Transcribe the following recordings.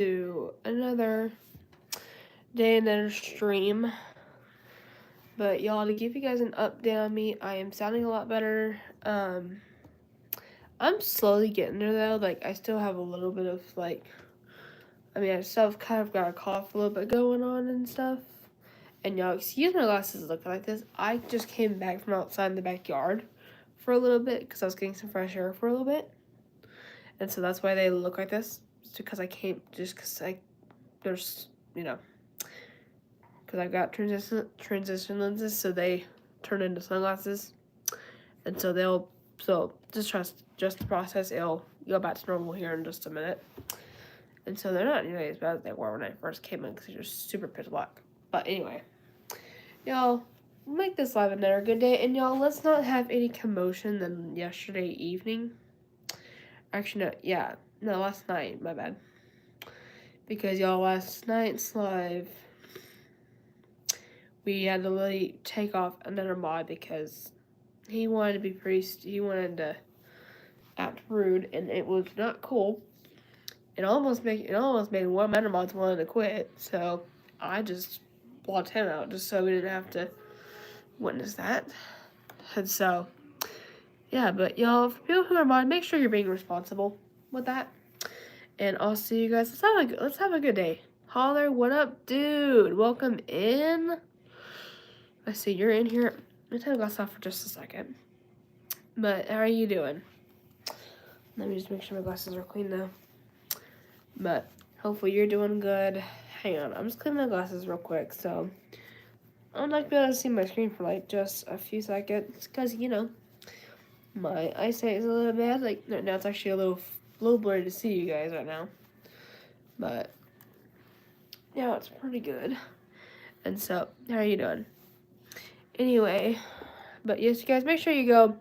to another day and another stream. But y'all, to give you guys an update on me, I am sounding a lot better. I'm slowly getting there though. Like I still have a little bit of I still have kind of got a cough a little bit going on and stuff. And y'all, excuse my glasses look like this. I just came back from outside in the backyard for a little bit because I was getting some fresh air for a little bit. And so that's why they look like this. It's because I came, just because there's, because I've got transition lenses, so they turn into sunglasses. And so just the process. It'll go back to normal here in just a minute. And so they're not nearly as bad as they were when I first came in because they're just super pitch black. But anyway, y'all, make this live another good day. And y'all, let's not have any commotion than yesterday evening. Actually, last night, my bad. Because y'all, last night's live, we had to really take off another mod because he wanted to be he wanted to act rude, and it was not cool. It almost made one of my mods wanted to quit, so I just blocked him out just so we didn't have to witness that. And so, yeah, but y'all, for people who are mod, make sure you're being responsible with that. And I'll see you guys. Let's have a good day. Holler, what up, dude? Welcome in. I see you're in here. Let me take my glass off for just a second. But how are you doing? Let me just make sure my glasses are clean though. But hopefully you're doing good. Hang on, I'm just cleaning my glasses real quick. So I'm not gonna be able to see my screen for like just a few seconds because my eyesight is a little bad. Like now it's actually a little blurry to see you guys right now. But yeah, it's pretty good. And so, how are you doing? Anyway, but yes, you guys, make sure you go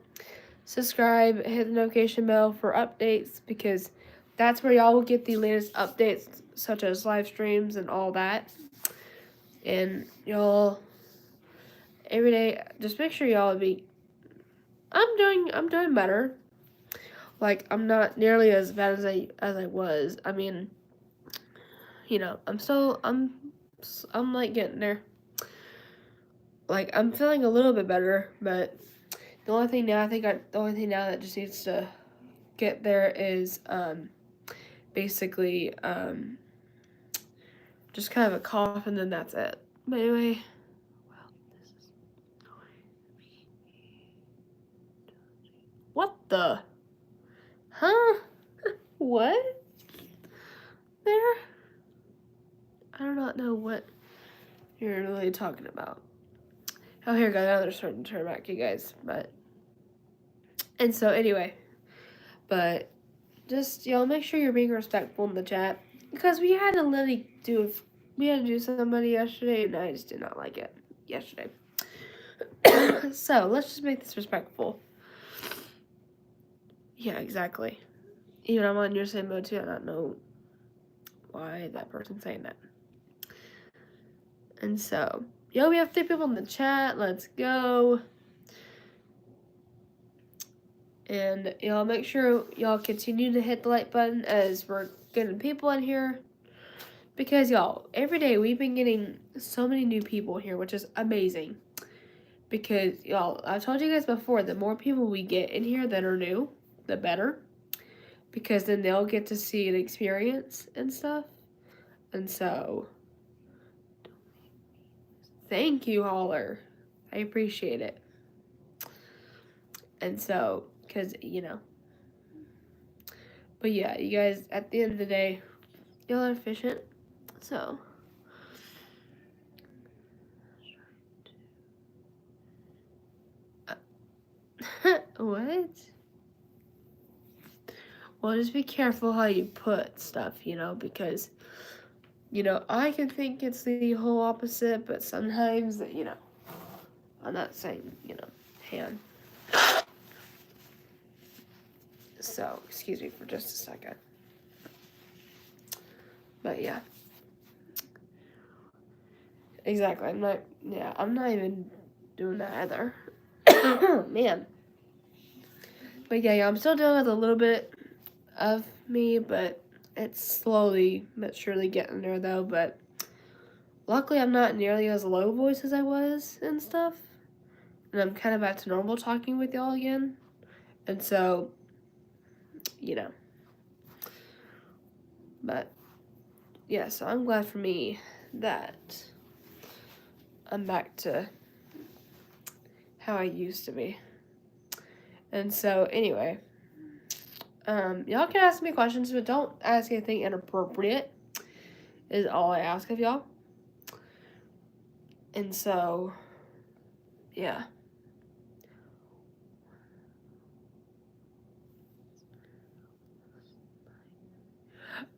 subscribe, hit the notification bell for updates because that's where y'all will get the latest updates such as live streams and all that. And y'all, every day, just make sure y'all be. I'm doing better. Like I'm not nearly as bad as I was. I mean, I'm like getting there. Like I'm feeling a little bit better, but the only thing now that just needs to get there is basically just kind of a cough and then that's it. But anyway, what the? Huh? What? There? I do not know what you're really talking about. Oh, here, guys, now they're starting to turn back, you guys. And so, anyway. But, just, make sure you're being respectful in the chat. Because we had to do somebody yesterday, and I just did not like it yesterday. So, let's just make this respectful. Yeah, exactly. Even I'm on your same mode, too. I don't know why that person's saying that. And so, we have 3 people in the chat. Let's go. And y'all make sure y'all continue to hit the like button as we're getting people in here. Because y'all, every day we've been getting so many new people here, which is amazing. Because y'all, I told you guys before, the more people we get in here that are new, the better. Because then they'll get to see an experience and stuff. And so, thank you, Holler. I appreciate it. And so, because, But yeah, you guys, at the end of the day, y'all are efficient. So. What? Well, just be careful how you put stuff, because, I can think it's the whole opposite, but sometimes, I'm not saying, hand. So, excuse me for just a second. But yeah. Exactly. I'm not even doing that either. Man. But yeah, I'm still dealing with a little bit of me, but It's slowly but surely getting there though, but luckily I'm not nearly as low voice as I was and stuff. And I'm kind of back to normal talking with y'all again. And so, you know. But, yeah, so I'm glad for me that I'm back to how I used to be. And so, anyway, y'all can ask me questions, but don't ask anything inappropriate, is all I ask of y'all. And so, yeah.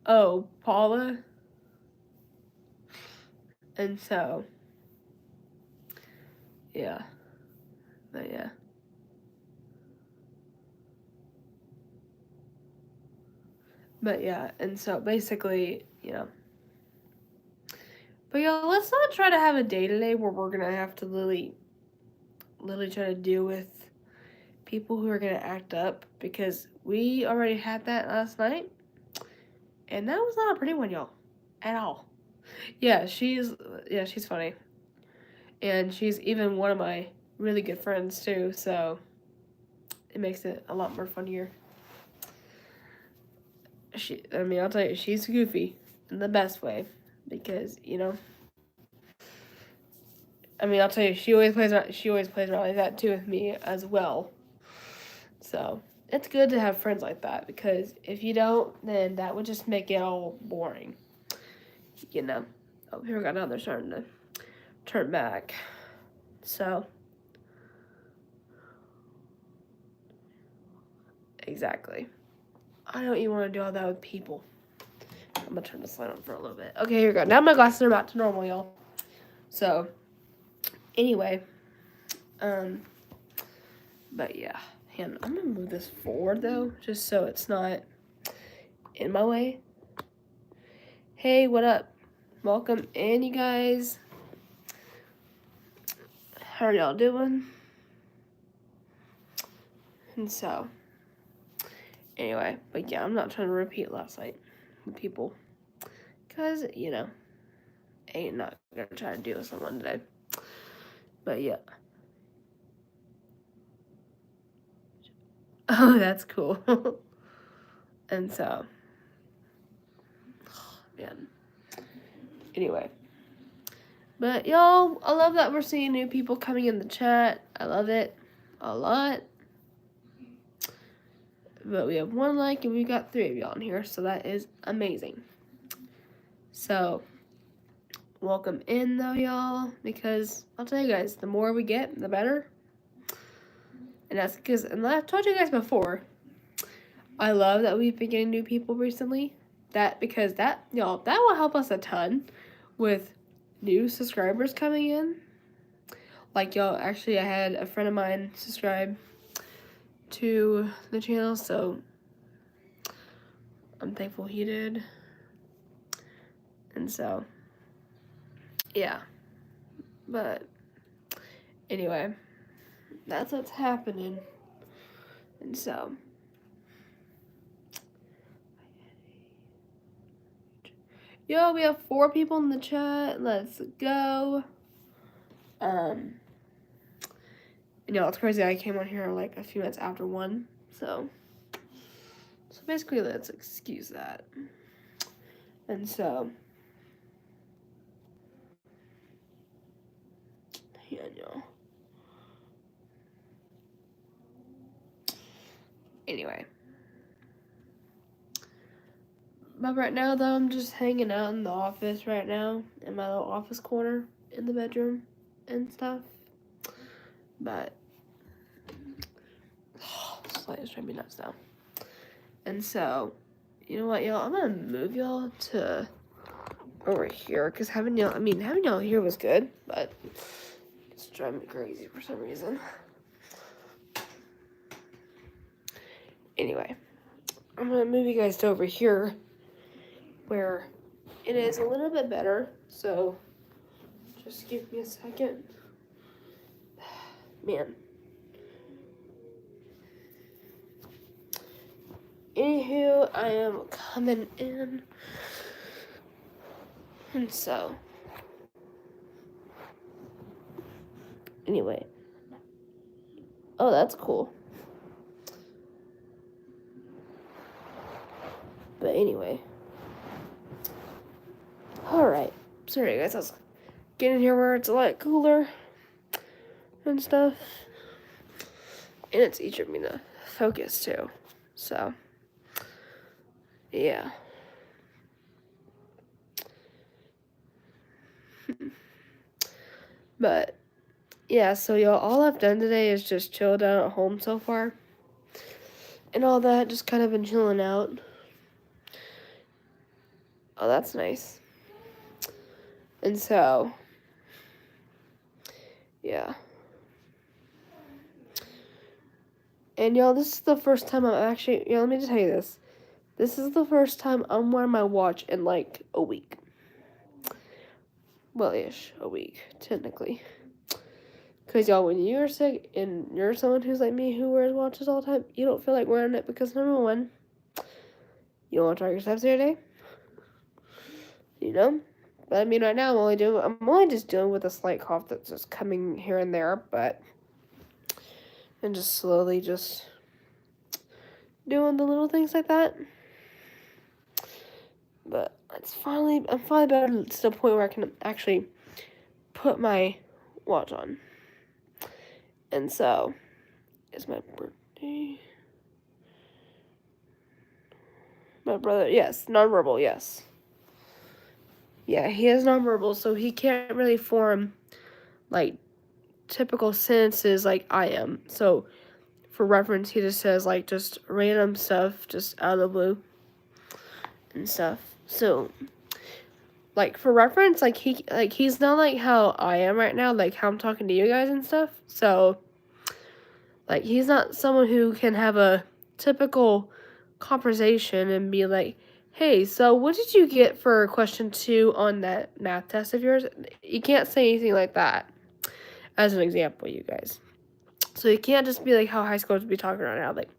Oh, Paula. And so, yeah. But yeah. But yeah, and so basically, you know. But yeah, let's not try to have a day today where we're gonna have to literally try to deal with people who are gonna act up, because we already had that last night, and that was not a pretty one, y'all, at all. Yeah, she's funny, and she's even one of my really good friends too, so it makes it a lot more funnier. I'll tell you, she's goofy in the best way, because, you know, I'll tell you, she always plays around like that too with me as well. So it's good to have friends like that, because if you don't, then that would just make it all boring. You know. Oh, here we go. Now they're starting to turn back. So exactly. I don't even want to do all that with people. I'm gonna turn this light on for a little bit. Okay, here we go. Now my glasses are back to normal, y'all. So anyway, but yeah, and I'm gonna move this forward though, just so it's not in my way. Hey, what up? Welcome in, you guys. How are y'all doing? And so, anyway, but yeah, I'm not trying to repeat last night with people, because, you know, I ain't not gonna try to deal with someone today. But yeah. Oh, that's cool. And so, man. Anyway. But y'all, I love that we're seeing new people coming in the chat. I love it a lot. But we have 1 like and we got 3 of y'all in here, so that is amazing. So, welcome in though, y'all, because I'll tell you guys, the more we get, the better. And that's because, and I've told you guys before, I love that we've been getting new people recently. Because that will help us a ton with new subscribers coming in. Like, y'all, actually, I had a friend of mine subscribe to the channel, so I'm thankful he did. And so, yeah. But anyway, that's what's happening. And so, yo, we have 4 people in the chat. Let's go. And y'all, it's crazy. I came on here like a few minutes after 1. So basically, let's excuse that. And so, yeah, y'all. Anyway. But right now, though, I'm just hanging out in the office right now, in my little office corner in the bedroom and stuff. But, this light is driving me nuts now. And so, you know what, y'all? I'm gonna move y'all to over here, because having y'all here was good, but it's driving me crazy for some reason. Anyway, I'm gonna move you guys to over here, where it is a little bit better. So just give me a second. Man. Anywho, I am coming in. And so, anyway. Oh, that's cool. But anyway. Alright. Sorry, guys. I was getting here where it's a lot cooler and stuff. And it's easier for me to focus, too. So, yeah. But, yeah, so y'all, all I've done today is just chilled out at home so far. And all that, just kind of been chilling out. Oh, that's nice. And so, yeah. And y'all, this is the first time I'm actually, let me just tell you this. This is the first time I'm wearing my watch in like a week. Well-ish, a week, technically. Because y'all, when you're sick and you're someone who's like me who wears watches all the time, you don't feel like wearing it because number one, you don't want to track your steps every day. You know? But I mean, right now I'm only just dealing with a slight cough that's just coming here and there, and just slowly just doing the little things like that. But I'm finally better to the point where I can actually put my watch on. And so, it's my birthday. My brother, yes, nonverbal, yes. Yeah, he is nonverbal, so he can't really form, like, typical sentences like I am. So, for reference, he just says, like, just random stuff, just out of the blue and stuff. So, like, for reference, he's not like how I am right now, like how I'm talking to you guys and stuff. So, like, he's not someone who can have a typical conversation and be like, hey, so what did you get for question 2 on that math test of yours? You can't say anything like that as an example, you guys. So you can't just be like how high schoolers be talking right now, like,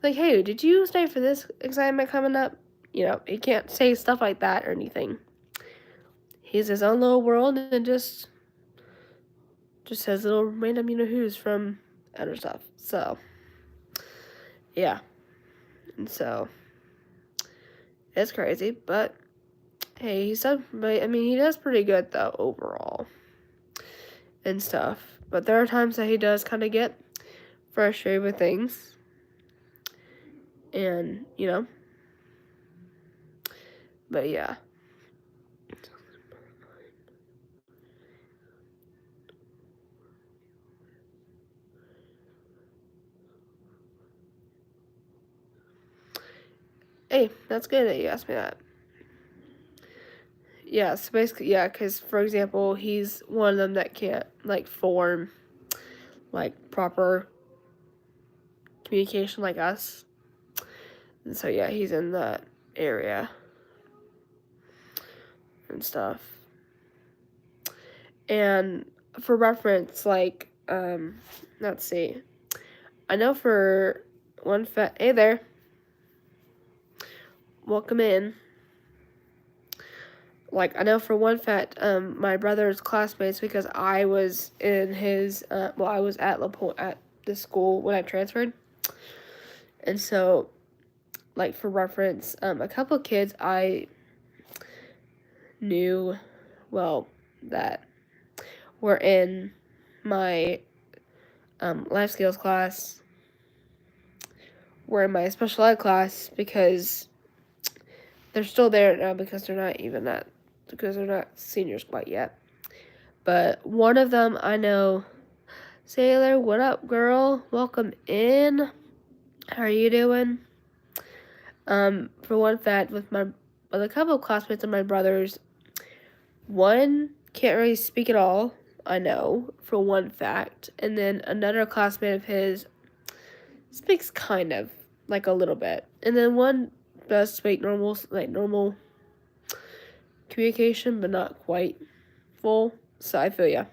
hey, did you study for this assignment coming up? You know, he can't say stuff like that or anything. He's his own little world and just says little random who's from other stuff. So, yeah. And so, it's crazy, but hey, he does pretty good though overall and stuff. But there are times that he does kind of get frustrated with things, and but yeah. Hey, that's good that you asked me that. Yeah, so basically, yeah, because, for example, he's one of them that can't, like, form, like, proper communication like us. And so, yeah, he's in that area and stuff. And for reference, like, let's see. I know for one fact, hey there. Welcome in. Like, I know for one fact, my brother's classmates, because I was in his, I was at LaPointe, at the school when I transferred. And so, like, for reference, a couple of kids I knew, that were in my, life skills class, were in my special ed class, because they're still there now, because they're not seniors quite yet. But one of them I know, Sailor, what up, girl? Welcome in. How are you doing? For one fact, with a couple of classmates of my brother's, one can't really speak at all, I know, for one fact. And then another classmate of his speaks kind of, like a little bit. And then one does speak normal communication, but not quite full. So I feel ya.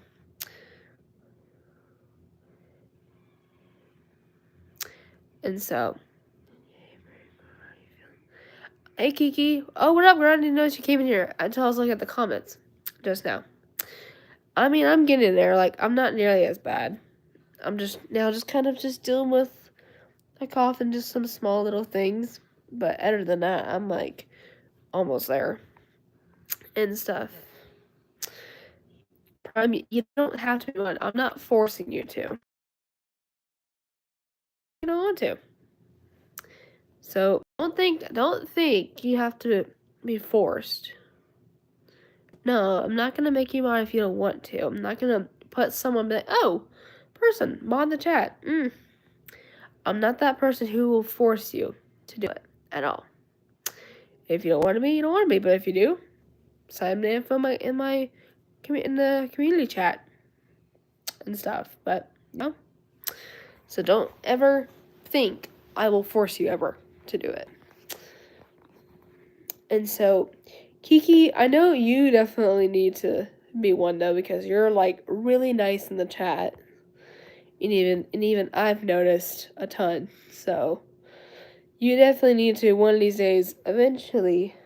And so, Hey, Kiki. Oh, what up, girl? I didn't notice you came in here until I was looking at the comments just now. I mean, I'm getting there. Like, I'm not nearly as bad. I'm just kind of just dealing with a cough and just some small little things. But other than that, I'm like almost there and stuff. I mean, you don't have to be one. I'm not forcing you to. You don't want to. So don't think you have to be forced. No, I'm not gonna make you mod if you don't want to. I'm not gonna put someone be like, oh, person, mod the chat. I'm not that person who will force you to do it at all. If you don't want to be, you don't want to be. But if you do, sign the info in the community chat and stuff. But no, so don't ever think I will force you ever to do it. And so, Kiki, I know you definitely need to be one though because you're like really nice in the chat. And even I've noticed a ton. So you definitely need to one of these days eventually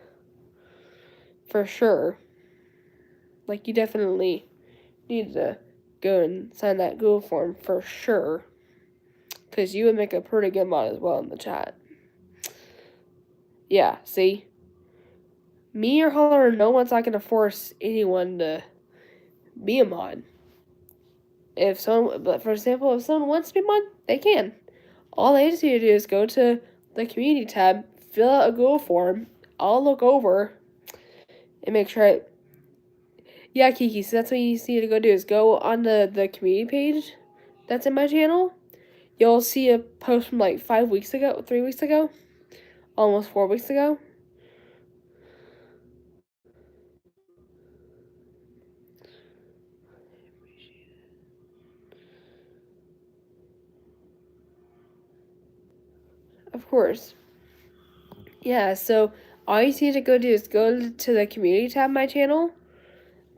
for sure. Like you definitely need to go and sign that Google form for sure. Cause you would make a pretty good mod as well in the chat. Yeah, see? Me or Holler, no one's not gonna force anyone to be a mod. But for example, if someone wants to be mod, they can. All they just need to do is go to the community tab, fill out a Google form. I'll look over and make sure yeah, Kiki, so that's what you need to go do is go on the community page that's in my channel. You'll see a post from like 3 weeks ago, almost 4 weeks ago. Of course. Yeah, so all you need to go do is go to the community tab of my channel.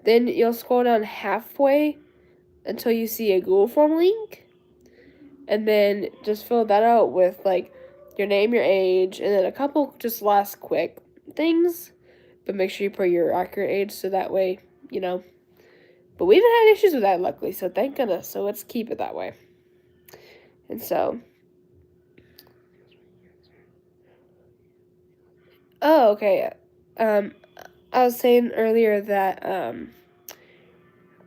Then you'll scroll down halfway until you see a Google form link. And then just fill that out with like your name, your age, and then a couple just last quick things. But make sure you put your accurate age so that way, you know. But we haven't had issues with that, luckily, so thank goodness. So let's keep it that way. And so. Oh, okay. I was saying earlier that,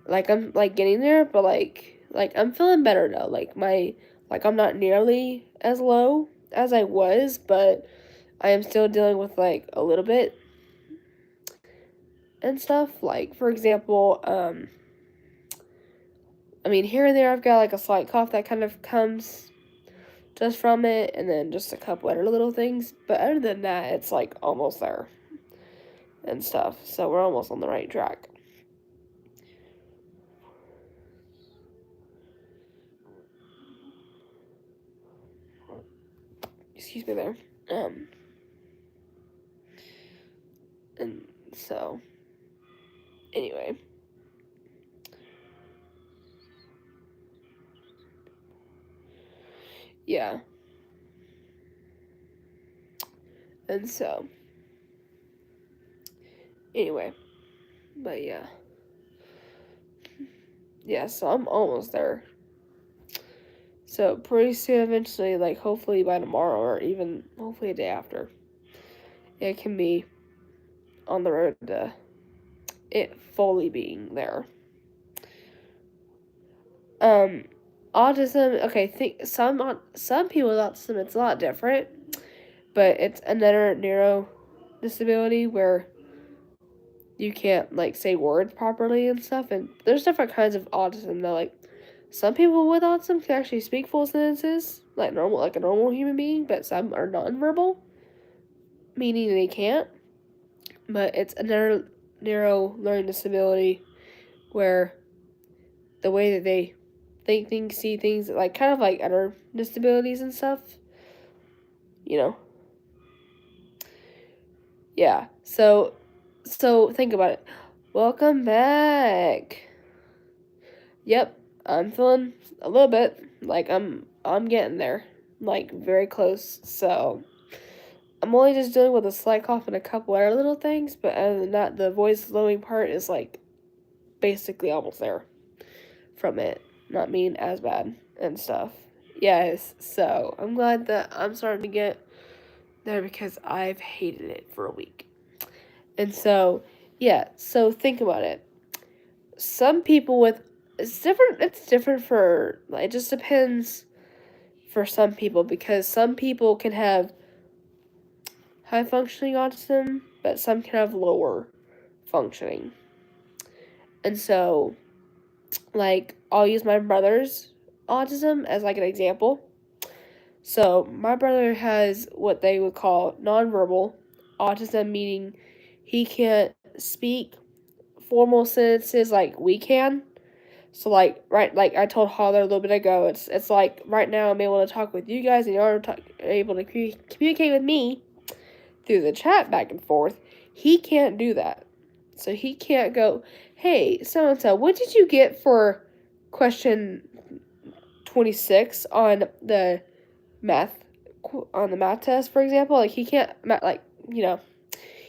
like, I'm, like, getting there, but, like, I'm feeling better, though. I'm not nearly as low as I was, but I am still dealing with, like, a little bit and stuff. Like, for example, I mean, here and there I've got, like, a slight cough that kind of comes just from it, and then just a couple other little things. But other than that, it's, like, almost there and stuff. So we're almost on the right track. Excuse me there. And so, anyway. Yeah. And so, anyway. But yeah. Yeah, so I'm almost there. So pretty soon, eventually, like hopefully by tomorrow or even hopefully a day after, it can be on the road to it fully being there. Autism. Okay, some people with autism, it's a lot different, but it's another neuro disability where you can't like say words properly and stuff. And there's different kinds of autism though. Like some people with autism can actually speak full sentences like a normal human being, but some are nonverbal, meaning they can't. But it's another neuro learning disability where the way that they think things, see things, like kind of like other disabilities and stuff, you know. Yeah. So think about it. Welcome back. Yep, I'm feeling a little bit like I'm getting there, like very close. So I'm only just dealing with a slight cough and a couple other little things, but other than that, the voice slowing part is like basically almost there from it not being as bad and stuff. Yes, so I'm glad that I'm starting to get there because I've hated it for a week. And so, yeah, so think about it. Some people with it's different for it just depends for some people because some people can have high functioning autism, but some can have lower functioning. And so, like, I'll use my brother's autism as like an example. So, my brother has what they would call nonverbal autism, meaning he can't speak formal sentences like we can. So like I told Holler a little bit ago, it's like right now I'm able to talk with you guys and you're able to communicate with me through the chat back and forth. He can't do that. So he can't go, hey, so and so, what did you get for question 26 on the math test, for example? Like he can't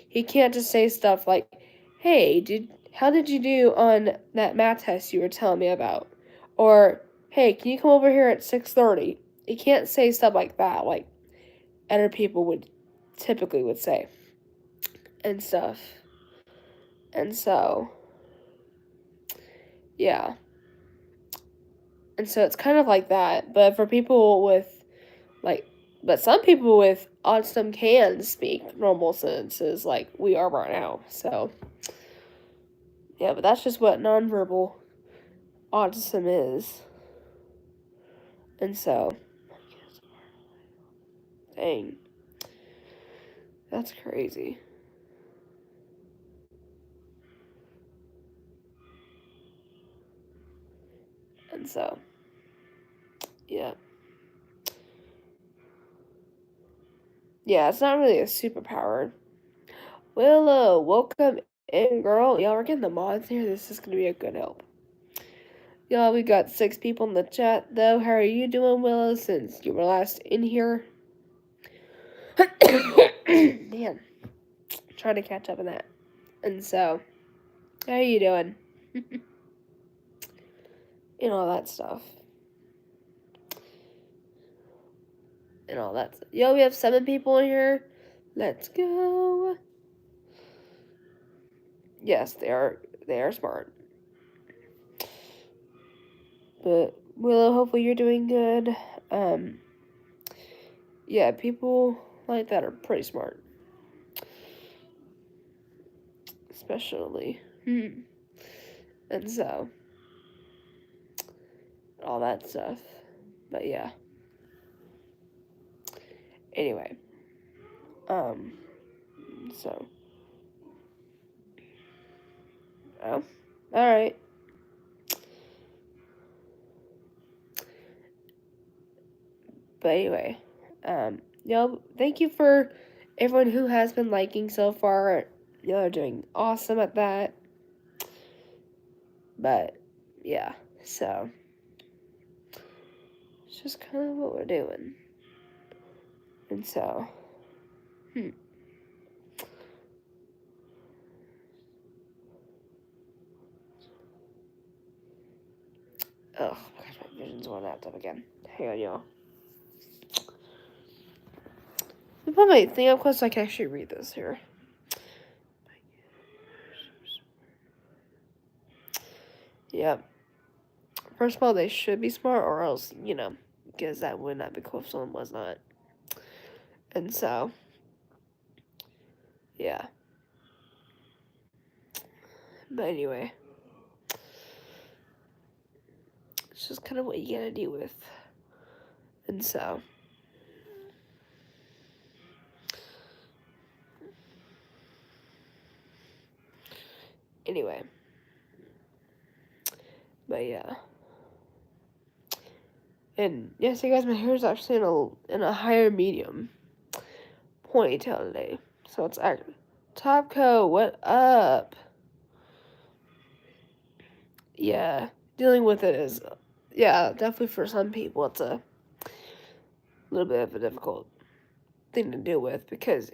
he can't just say stuff like, hey, how did you do on that math test you were telling me about? Or, hey, can you come over here at 6:30? He can't say stuff like that, like other people would typically would say and stuff. And so, yeah. And so it's kind of like that. But for people with, but some people with autism can speak normal sentences like we are right now. So, yeah, but that's just what nonverbal autism is. And so, dang. That's crazy. And so, yeah. Yeah, it's not really a superpower. Willow, welcome in, girl. Y'all, we're getting the mods here. This is going to be a good help. Y'all, we got 6 people in the chat, though. How are you doing, Willow, since you were last in here? Man, trying to catch up on that. And so, how are you doing? And all that stuff. And all that stuff. Yo, we have 7 people in here. Let's go. Yes, they are smart. But Willow, hopefully you're doing good. Yeah, people like that are pretty smart. Especially. And so, all that stuff. But yeah. Anyway. So. Oh. Alright. But anyway. Y'all, thank you for everyone who has been liking so far. Y'all are doing awesome at that. But, yeah. So. It's just kind of what we're doing. And so. Oh, gosh, my vision's going out again. Hang on, y'all. Let me put my thing up close so I can actually read this here. Yep. First of all, they should be smart, or else, because that would not be cool if someone was not. And so, yeah. But anyway. It's just kind of what you gotta deal with. And so. Anyway. But yeah. And yes, you guys, my hair is actually in a higher medium ponytail today. So it's actually top coat. What up? Yeah, dealing with it is, definitely for some people it's a little bit of a difficult something to do with because,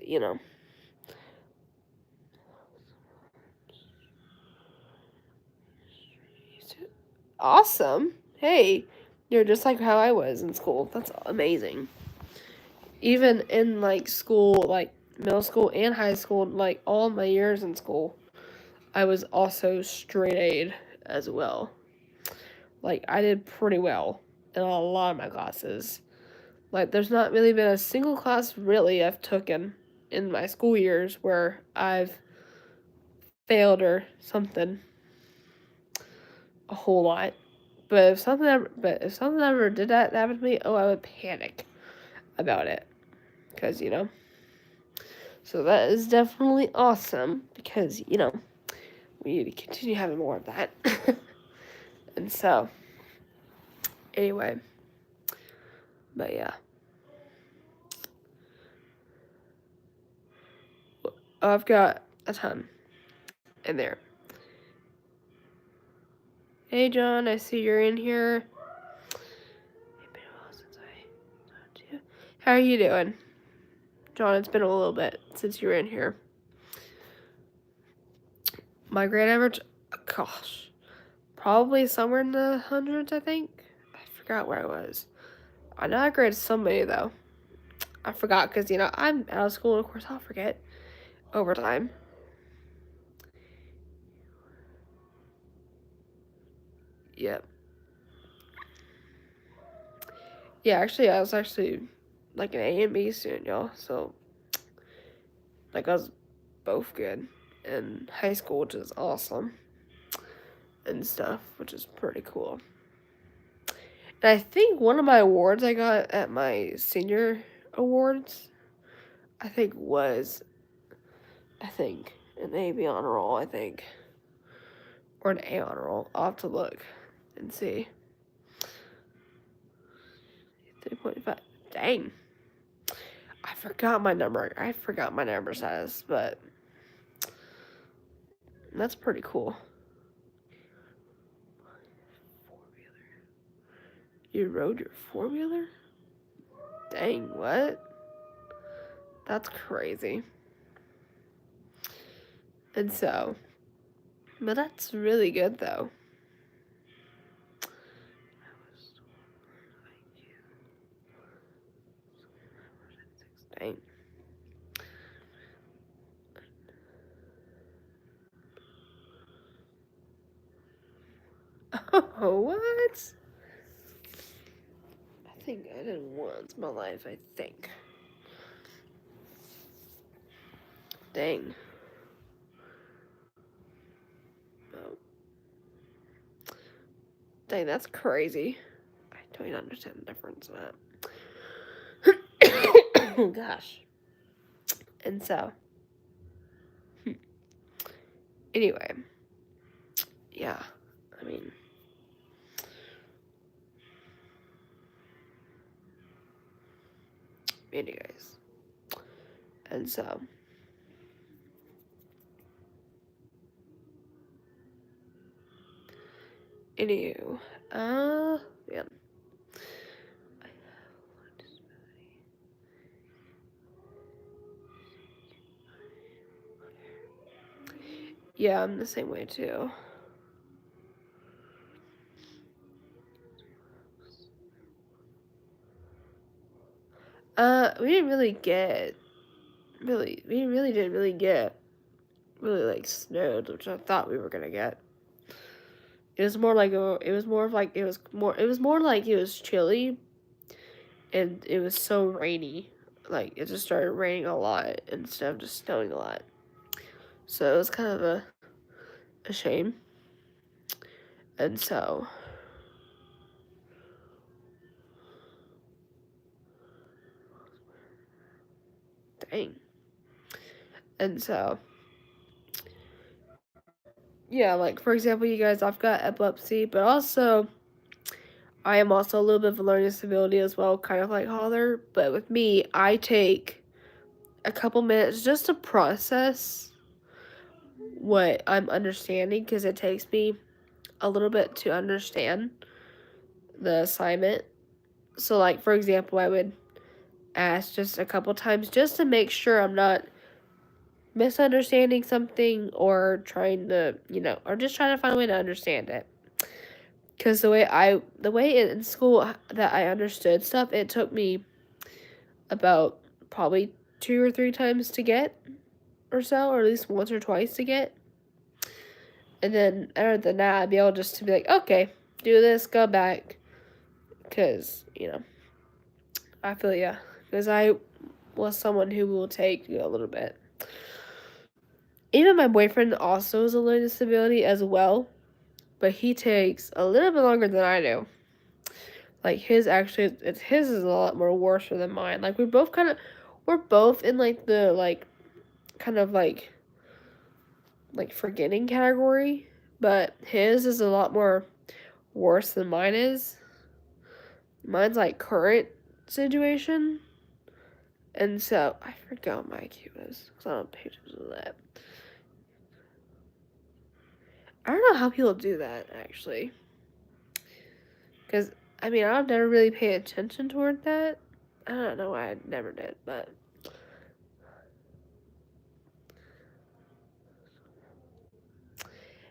awesome. Hey, you're just like how I was in school. That's amazing. Even in like school, like middle school and high school, like all my years in school, I was also straight A'd as well. Like I did pretty well in a lot of my classes. Like there's not really been a single class really I've taken in my school years where I've failed or something a whole lot. But if something ever did that happen to me, oh, I would panic about it, because So that is definitely awesome because we need to continue having more of that. And so, anyway, but yeah, I've got a ton in there. Hey, John, I see you're in here. How are you doing? John, it's been a little bit since you were in here. My grade average, gosh, probably somewhere in the hundreds, I think. I forgot where I was. I know I graded somebody, though. I forgot because, I'm out of school, and of course I'll forget over time. Yep. Yeah, actually, I was actually like an A and B student, y'all. So, like, I was both good in high school, which is awesome, and stuff, which is pretty cool. And I think one of my awards I got at my senior awards, was an A/B honor roll, or an A honor roll. I'll have to look and see. 3.5. Dang. I forgot my number status, but that's pretty cool. You rode your four-wheeler? Dang, what? That's crazy. And so, but that's really good, though. Dang. Oh, what? I think I did once in my life, I think. Dang. Oh. Dang, that's crazy. I don't even understand the difference of that. Gosh. And so, anyway, yeah, I mean, anyways, and so, anywho, yeah. Yeah, I'm the same way too. We didn't really get, we really didn't really get, like, snowed, which I thought we were gonna get. It was more like it was more like it was chilly, and it was so rainy. Like, it just started raining a lot instead of just snowing a lot. So it was kind of a shame. And so, dang. And so, yeah, like, for example, you guys, I've got epilepsy, but also, I am also a little bit of a learning disability as well, kind of like Holler. But with me, I take a couple minutes just to process what I'm understanding, because it takes me a little bit to understand the assignment. So, like, for example, I would ask just a couple times just to make sure I'm not misunderstanding something or trying to, or just trying to find a way to understand it. Because the way in school that I understood stuff, it took me about probably 2 or 3 times to get, or so, or at least once or twice to get. And then other than that, I'd be able just to be like, okay, do this, go back. Because, I feel, yeah. Because I was someone who will take a little bit. Even my boyfriend also has a learning disability as well. But he takes a little bit longer than I do. Like, his is a lot more worse than mine. Like, we're both in, like, the, like, kind of, like forgetting category. But his is a lot more worse than mine is. Mine's, like, current situation. And so, I forgot what my IQ is. Because I don't pay attention to that. I don't know how people do that, actually. Because, I've never really paid attention toward that. I don't know why I never did, but...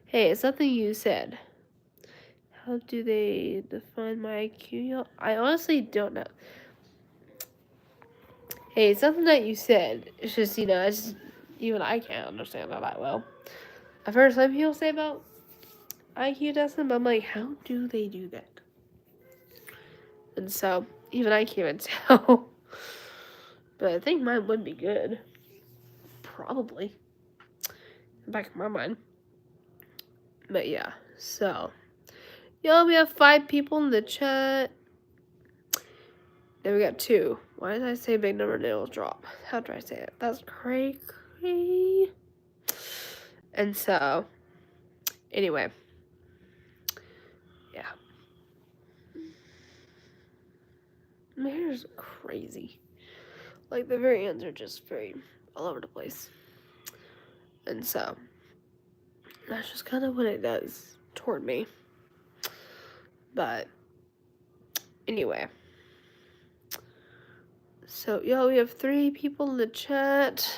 Hey, it's something you said. How do they define my IQ? I honestly don't know. Hey, it's something that you said. It's just, even I can't understand that well. I've heard some people say about IQ testing, but I'm like, how do they do that? And so, even I can't even tell. But I think mine would be good. Probably. In the back of my mind. But yeah, so. Yo, we have 5 people in the chat. Then we got 2. Why did I say big number and it'll drop? How do I say it? That's cray. And so, anyway. Yeah. My hair is crazy. Like, the very ends are just very all over the place. And so, that's just kind of what it does toward me. But, anyway. So, yo, we have 3 people in the chat.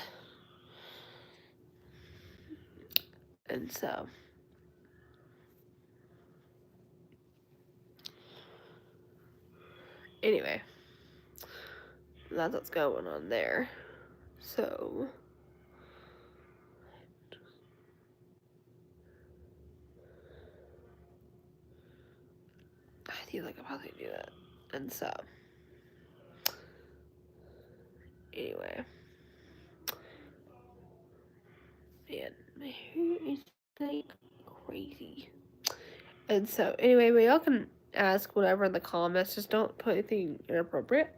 And so. Anyway. That's what's going on there. So. I feel like I'll probably do that. And so. Anyway. Man, my hair is like crazy. And so, anyway, but y'all can ask whatever in the comments. Just don't put anything inappropriate.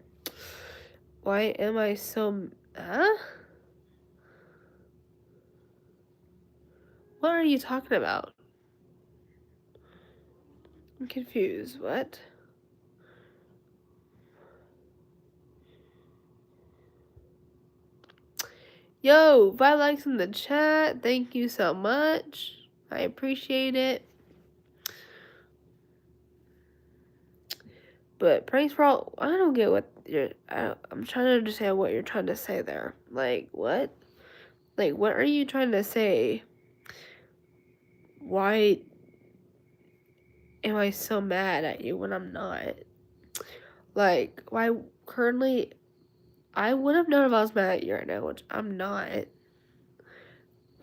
Why am I so... What are you talking about? I'm confused. What? Yo, 5 likes in the chat. Thank you so much. I appreciate it. But pranks for all... I don't get what you're... I'm trying to understand what you're trying to say there. Like, what? Like, what are you trying to say? Why am I so mad at you when I'm not? Like, why currently... I would have known if I was mad at you right now, which I'm not.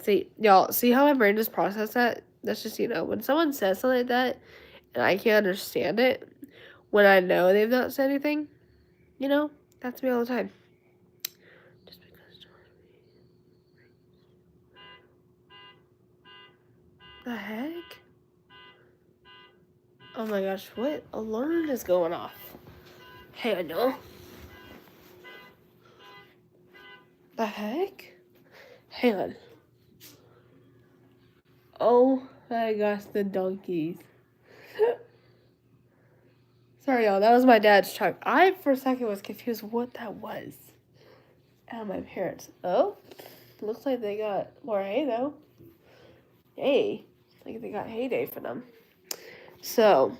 See, y'all, see how my brain just processed that? That's just, when someone says something like that, and I can't understand it, when I know they've not said anything, that's me all the time. Just because... The heck? Oh my gosh, what alarm is going off? Hey, I know. The heck? Hang on. Oh my gosh, the donkeys. Sorry, y'all. That was my dad's truck. I, for a second, was confused what that was. And my parents. Oh, looks like they got more hay, though. Hey, like they got hay day for them. So,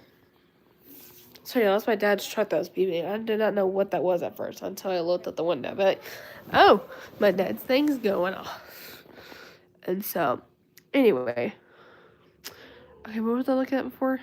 So yeah, that's my dad's truck that was beeping. I did not know what that was at first until I looked at the window. But oh, my dad's thing's going off. And so, anyway, okay, what was I looking at before?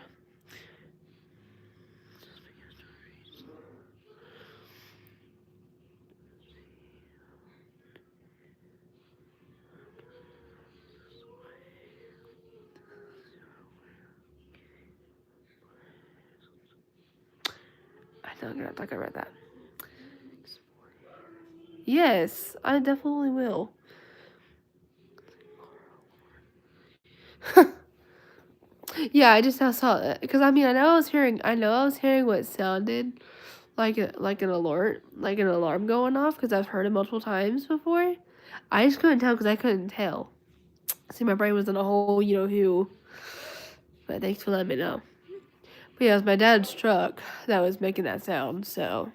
I don't think I read that. Yes, I definitely will. Yeah, I just now saw it because I mean I know I was hearing what it sounded like an alert, like an alarm going off because I've heard it multiple times before. I just couldn't tell because I couldn't tell. See, my brain was in a whole you know who. But thanks for letting me know. But yeah, it was my dad's truck that was making that sound. So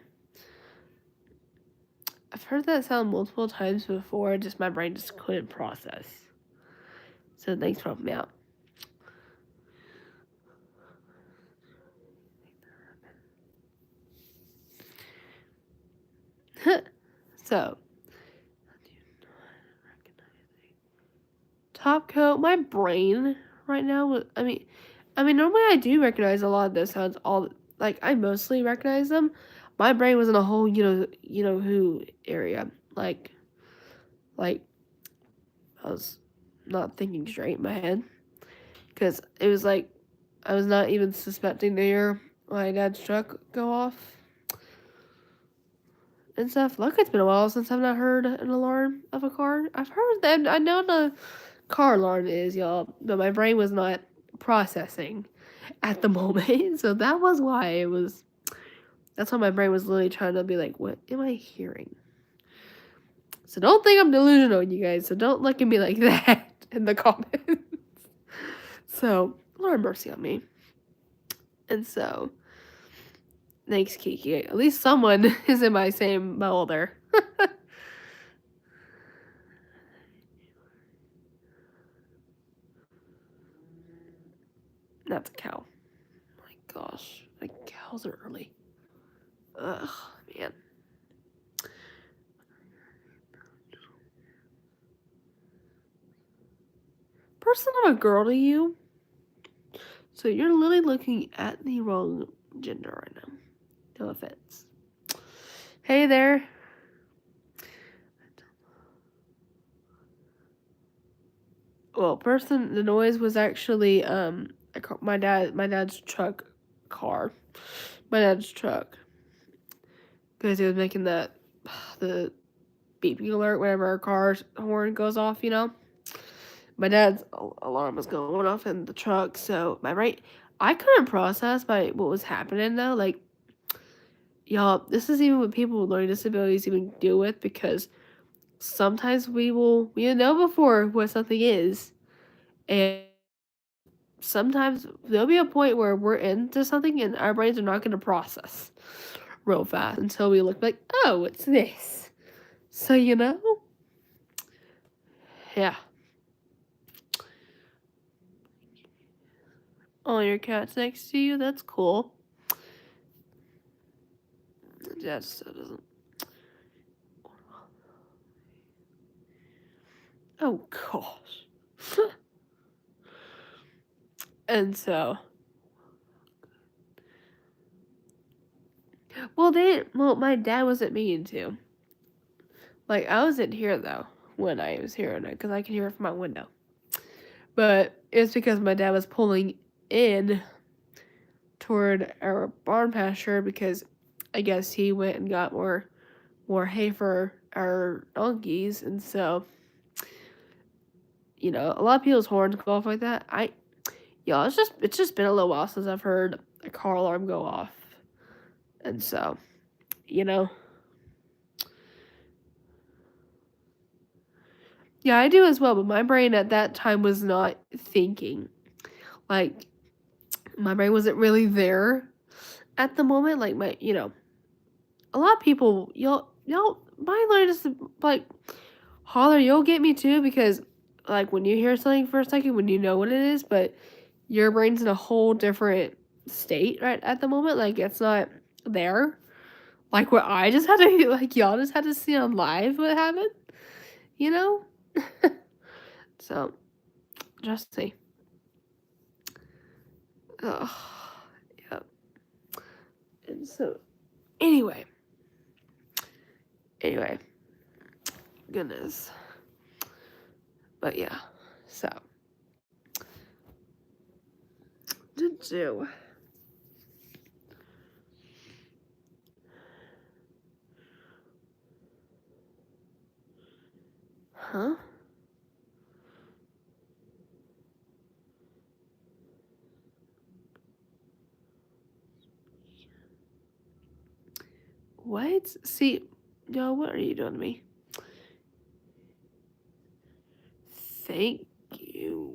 I've heard that sound multiple times before. Just my brain just couldn't process. So thanks for helping me out. So, top coat. My brain right now. I mean, normally I do recognize a lot of those sounds. I mostly recognize them. My brain was in a whole you know who area. Like I was not thinking straight in my head because it was like I was not even suspecting to hear my dad's truck go off and stuff. Look, it's been a while since I've not heard an alarm of a car. I've heard them. I know the car alarm is, y'all, but my brain was not processing at the moment. So that was why it was. That's why my brain was literally trying to be like, what am I hearing? So don't think I'm delusional, you guys. So don't look at me like that in the comments. So, Lord mercy on me. And so, thanks, Kiki. At least someone is in my same bowl there. That's a cow. My gosh, like cows are early. Ugh, man. Person, I'm a girl to you. So you're literally looking at the wrong gender right now. No offense. Hey there. Well, person, the noise was actually my dad's truck car. My dad's truck. Because he was making the beeping alert whenever our car's horn goes off, you know. My dad's alarm was going off in the truck, so I couldn't process what was happening though. Like, y'all, this is even what people with learning disabilities even deal with because sometimes we know before what something is, and sometimes there'll be a point where we're into something and our brains are not going to process real fast until we look like, oh, it's this. So, you know, yeah. Oh, your cat's next to you? That's cool. Dad still doesn't. Oh, gosh. And so. Well, my dad wasn't mean to. Like, I wasn't here, though, when I was hearing it, because I can hear it from my window. But it's because my dad was pulling in toward our barn pasture because I guess he went and got more hay for our donkeys, and so, you know, a lot of people's horns go off like that. It's just been a little while since I've heard a car alarm go off, and so, you know. Yeah, I do as well, but my brain at that time was not thinking. Like, my brain wasn't really there at the moment. Like, a lot of people, my learning is, like, holler, you'll get me too, because, like, when you hear something for a second, when you know what it is, but your brain's in a whole different state right at the moment. Like, it's not there. Like, where I just had to, like, y'all just had to see on live what happened, you know? So, just see. Oh, yep. And so, anyway. Goodness. But yeah, so. Did do. Huh? What? See, yo, what are you doing to me? Thank you,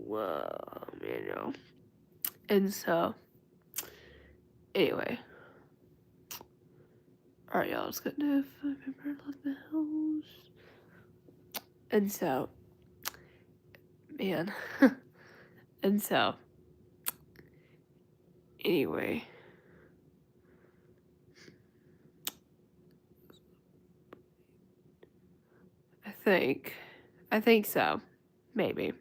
Manuel. And so, anyway. Alright, y'all, let's get to the house. And so, man. And so, anyway. I think so. Maybe.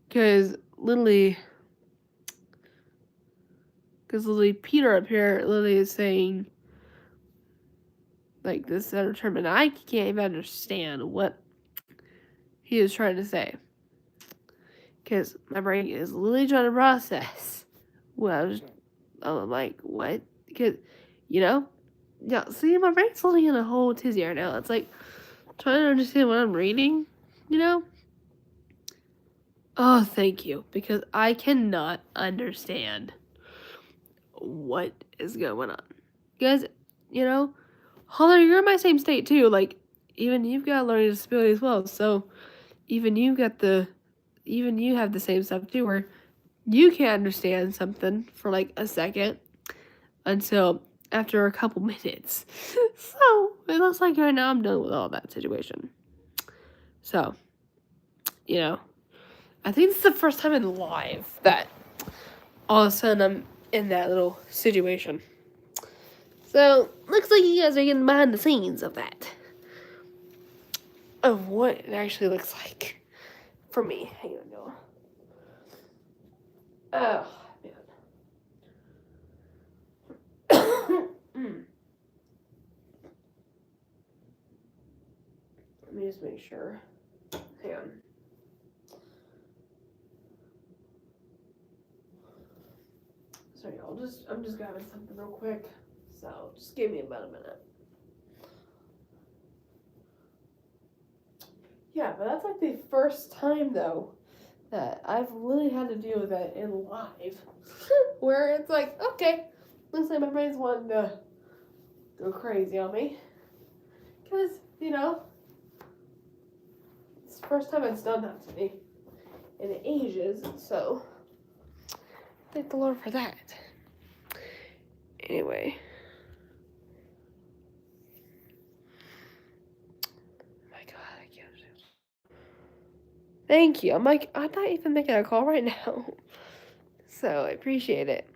Because literally, Peter up here literally is saying, like, this other term, and I can't even understand what he is trying to say. Because my brain is literally trying to process. Well, I'm like, what? Because, you know? Yeah, see, my brain's literally in a whole tizzy right now. It's like, trying to understand what I'm reading, you know? Oh, thank you. Because I cannot understand what is going on. Because, you know, Holly, you're in my same state too. Like, even you've got a learning disability as well. So, even you have the same stuff too, where you can't understand something for like a second until after a couple minutes. So, it looks like right now I'm done with all that situation. So, you know, I think this is the first time in live that all of a sudden I'm in that little situation. So, looks like you guys are getting behind the scenes of that. Of what it actually looks like for me. Hang on, y'all. Oh, man. Let me just make sure. Hang on. Sorry, y'all. I'm just grabbing something real quick. So, just give me about a minute. Yeah, but that's like the first time, though, that I've really had to deal with that in live. Where it's like, okay, looks like my brain's wanting to go crazy on me. Because, you know, it's the first time it's done that to me in ages, so thank the Lord for that. Anyway. My God, I can't understand. Thank you. I'm like, I'm not even making a call right now. So I appreciate it.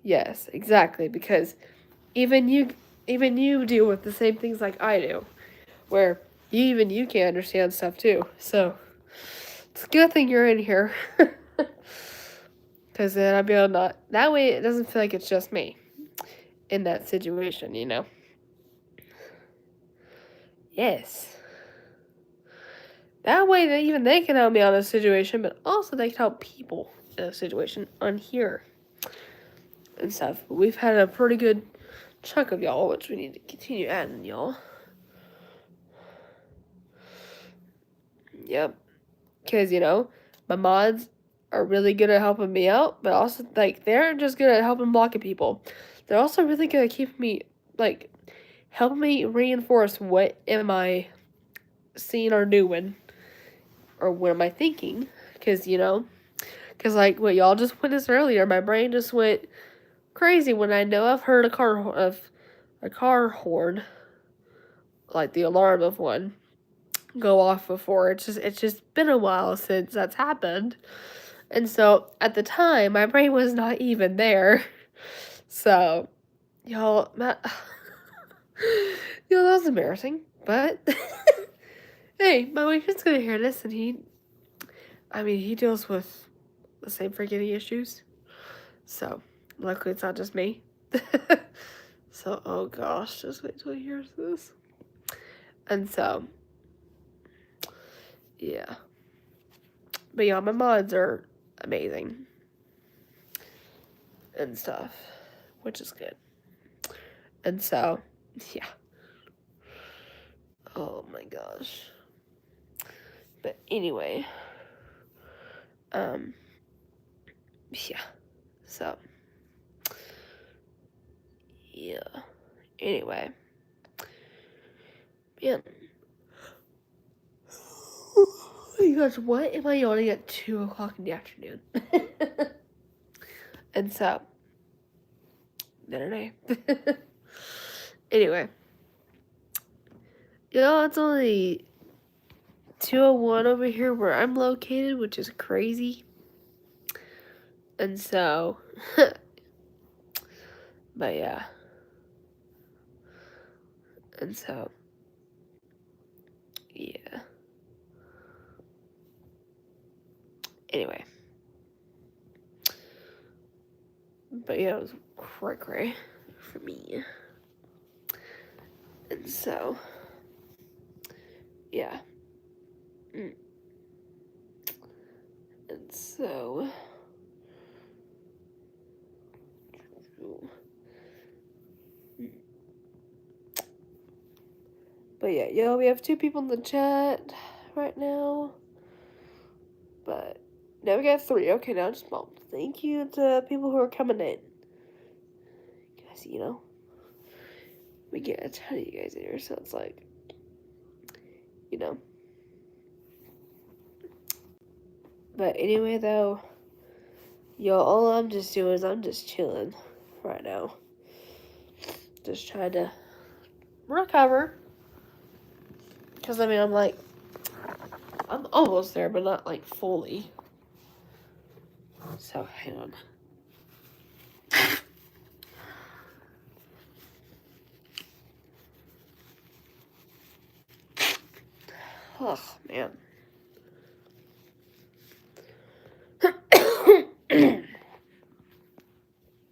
Yes, exactly, because even you deal with the same things like I do, where you can't understand stuff too. So it's a good thing you're in here, because then I'll be able to that way it doesn't feel like it's just me in that situation, you know. Yes. That way they can help me out in a situation, but also they can help people in a situation on here and stuff. We've had a pretty good chunk of y'all, which we need to continue adding y'all. Yep. Because, you know, my mods are really good at helping me out, but also, like, they're just good at helping blocking people. They're also really good at keeping me, like, helping me reinforce what am I seeing or doing, or what am I thinking. Because, you know, because, like, what y'all just witnessed earlier, my brain just went crazy when I know I've heard a car horn, like the alarm of one, go off before. It's just been a while since that's happened. And so at the time, my brain was not even there. So, y'all, Matt, that was embarrassing. But hey, my boyfriend's gonna hear this, and he deals with the same forgetting issues. So, luckily, it's not just me. So, oh gosh, just wait till he hears this. And so, yeah. But yeah, my mods are amazing and stuff, which is good. And so, yeah. Oh my gosh. But anyway, yeah. So, yeah. Anyway, man. Oh my gosh, what am I yawning at 2 o'clock in the afternoon? And so, I don't know. Anyway, it's only 2:01 over here where I'm located, which is crazy. And so, but yeah. And so, yeah. Anyway. But yeah, it was cray for me. And so, yeah. And so, but yeah, we have 2 people in the chat right now. But now we got 3. Okay, now just bumped. Thank you to people who are coming in. Guys, we get a ton of you guys in here, so it's like, But anyway, though, all I'm just doing is I'm just chilling right now. Just trying to recover. Because, I'm almost there, but not, fully. So, hang on. Oh, man.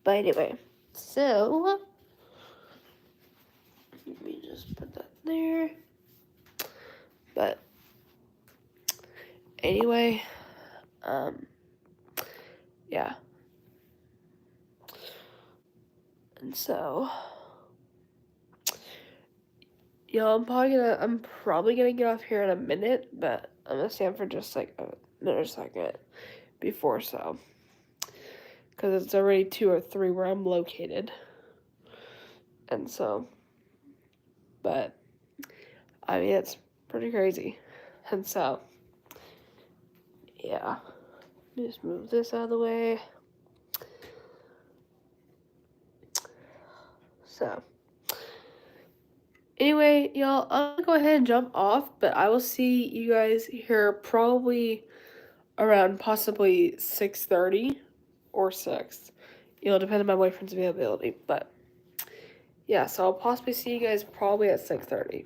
But anyway, so let me just put that there. But anyway, yeah. And so, I'm probably gonna get off here in a minute, but I'm gonna stand for just another second before so. Because it's already 2 or 3 where I'm located. And so, but, it's pretty crazy. And so, yeah. Just move this out of the way. So, anyway, y'all, I'm gonna go ahead and jump off, but I will see you guys here probably around possibly 6:30 or 6. Depending on my boyfriend's availability. But, yeah, so I'll possibly see you guys probably at 6:30.